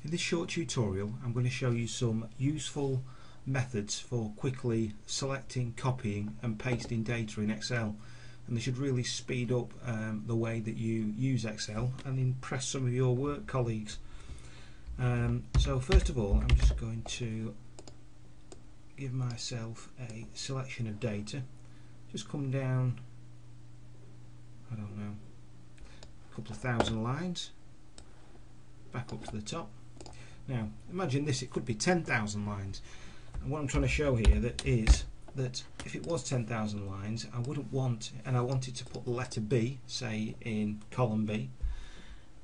In this short tutorial I'm going to show you some useful methods for quickly selecting, copying and pasting data in Excel, and they should really speed up the way that you use Excel and impress some of your work colleagues. So first of all, I'm just going to give myself a selection of data. Just come down, I don't know, a couple of thousand lines, back up to the top. Now imagine this, it could be 10,000 lines, and what I'm trying to show here is that if it was 10,000 lines, I wouldn't want, and I wanted to put the letter B, say in column B,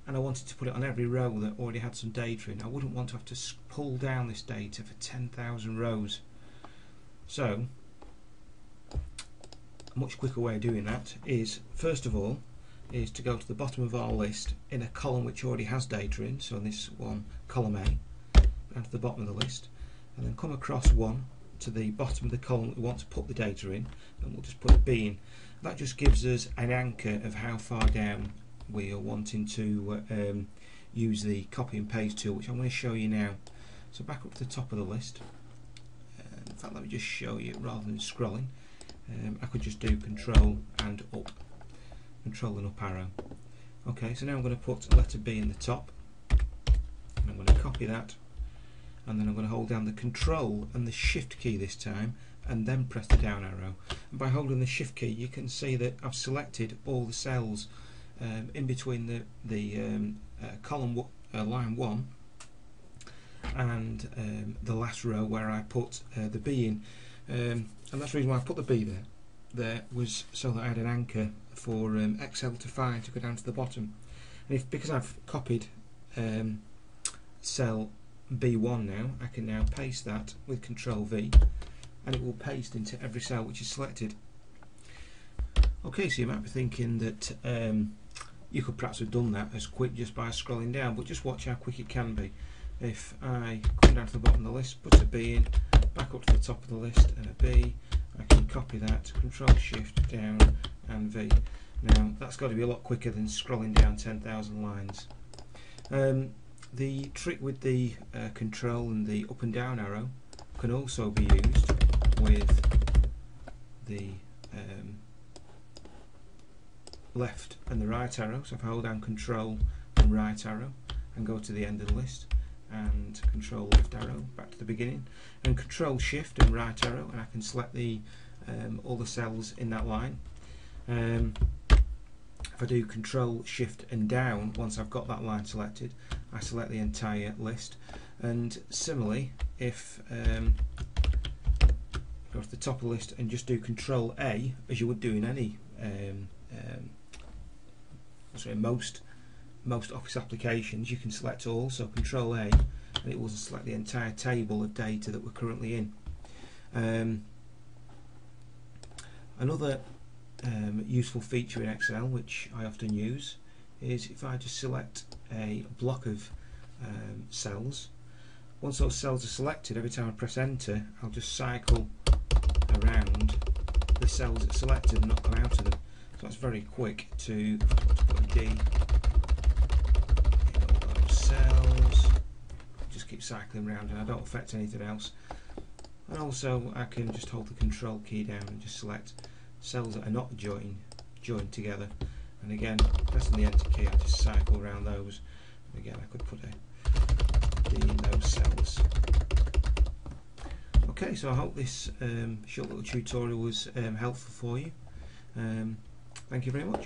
and I wanted to put it on every row that already had some data in, I wouldn't want to have to pull down this data for 10,000 rows. So a much quicker way of doing that is, first of all, is to go to the bottom of our list in a column which already has data in, so in this one, column A, down to the bottom of the list, and then come across one to the bottom of the column that we want to put the data in, and we'll just put a B in. That just gives us an anchor of how far down we are wanting to use the copy and paste tool, which I'm going to show you now. So back up to the top of the list. In fact, let me just show you rather than scrolling. I could just do Control and up. Control and up arrow. Okay, so now I'm going to put letter B in the top, and I'm going to copy that, and then I'm going to hold down the Control and the Shift key this time, and then press the down arrow. And by holding the Shift key, you can see that I've selected all the cells in between the column line 1 and the last row where I put the B in, and that's the reason why I put the B there. There was so that I had an anchor for Excel to find to go down to the bottom. And because I've copied cell B1 now, I can now paste that with Control V, and it will paste into every cell which is selected. Okay, so you might be thinking that you could perhaps have done that as quick just by scrolling down, but just watch how quick it can be. If I come down to the bottom of the list, put a B in, back up to the top of the list and a B, I can copy that, Control Shift down and V. Now that's got to be a lot quicker than scrolling down 10,000 lines. The trick with the Control and the up and down arrow can also be used with the left and the right arrow. So if I hold down Control and right arrow and go to the end of the list, and Control left arrow back to the beginning, and Control Shift and right arrow, and I can select the all the cells in that line. If I do Control Shift and down, once I've got that line selected, I select the entire list. And similarly, if go to the top of the list and just do Control A, as you would do in any most Office applications, you can select all, so Control A, and it will select the entire table of data that we're currently in. Another useful feature in Excel, which I often use, is if I just select a block of cells. Once those cells are selected, every time I press enter, I'll just cycle around the cells that are selected and not come out of them. So that's very quick to put a D. Cells, just keep cycling around and I don't affect anything else. And also I can just hold the Control key down and just select cells that are not joined together, and again pressing the enter key I just cycle around those, and again I could put a D in those cells. Okay, so I hope this short little tutorial was helpful for you. Thank you very much.